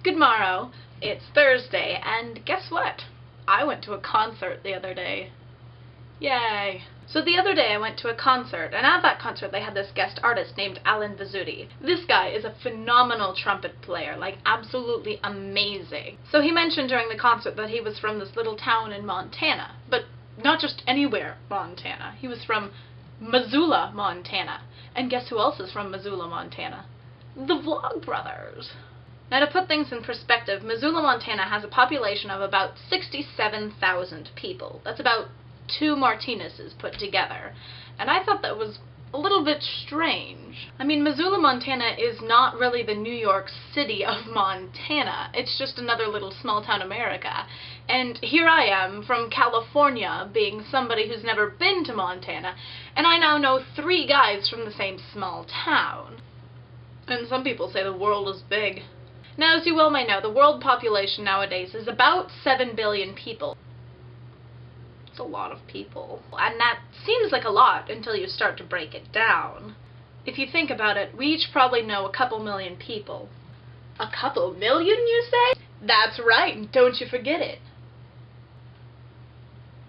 Good morrow. It's Thursday, and guess what? I went to a concert the other day. Yay. So the other day I went to a concert, and at that concert they had this guest artist named Alan Vizzuti. This guy is a phenomenal trumpet player, like absolutely amazing. So he mentioned during the concert that he was from this little town in Montana, but not just anywhere Montana. He was from Missoula, Montana. And guess who else is from Missoula, Montana? The Vlogbrothers. Now, to put things in perspective, Missoula, Montana has a population of about 67,000 people. That's about 2 Martinez's put together. And I thought that was a little bit strange. I mean, Missoula, Montana is not really the New York City of Montana. It's just another little small-town America. And here I am, from California, being somebody who's never been to Montana, and I now know 3 guys from the same small town. And some people say the world is big. Now, as you well may know, the world population nowadays is about 7 billion people. It's a lot of people. And that seems like a lot until you start to break it down. If you think about it, we each probably know a couple million people. A couple million, you say? That's right, don't you forget it.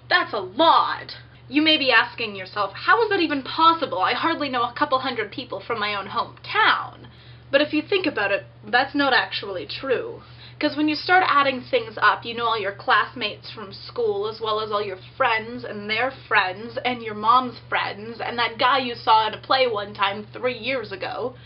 That's a lot. You may be asking yourself, how is that even possible? I hardly know a couple hundred people from my own hometown. But if you think about it, that's not actually true. Because when you start adding things up, you know all your classmates from school, as well as all your friends and their friends, and your mom's friends, and that guy you saw at a play one time 3 years ago,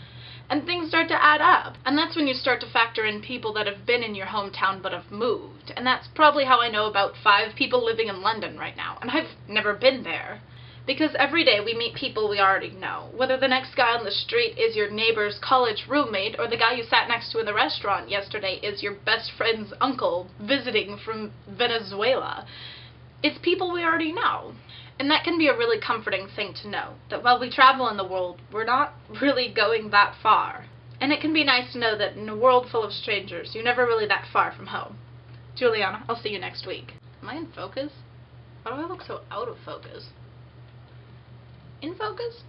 and things start to add up. And that's when you start to factor in people that have been in your hometown but have moved. And that's probably how I know about 5 people living in London right now, and I've never been there. Because every day we meet people we already know. Whether the next guy on the street is your neighbor's college roommate, or the guy you sat next to in the restaurant yesterday is your best friend's uncle visiting from Venezuela. It's people we already know. And that can be a really comforting thing to know, that while we travel in the world, we're not really going that far. And it can be nice to know that in a world full of strangers, you're never really that far from home. Juliana, I'll see you next week. Am I in focus? Why do I look so out of focus? In focus?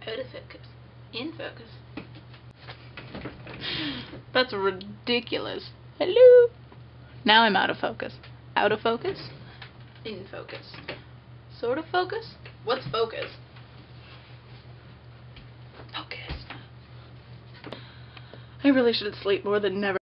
Out of focus. In focus. That's ridiculous. Hello? Now I'm out of focus. Out of focus? In focus. Sort of focus? What's focus? Focus. I really should sleep more than never.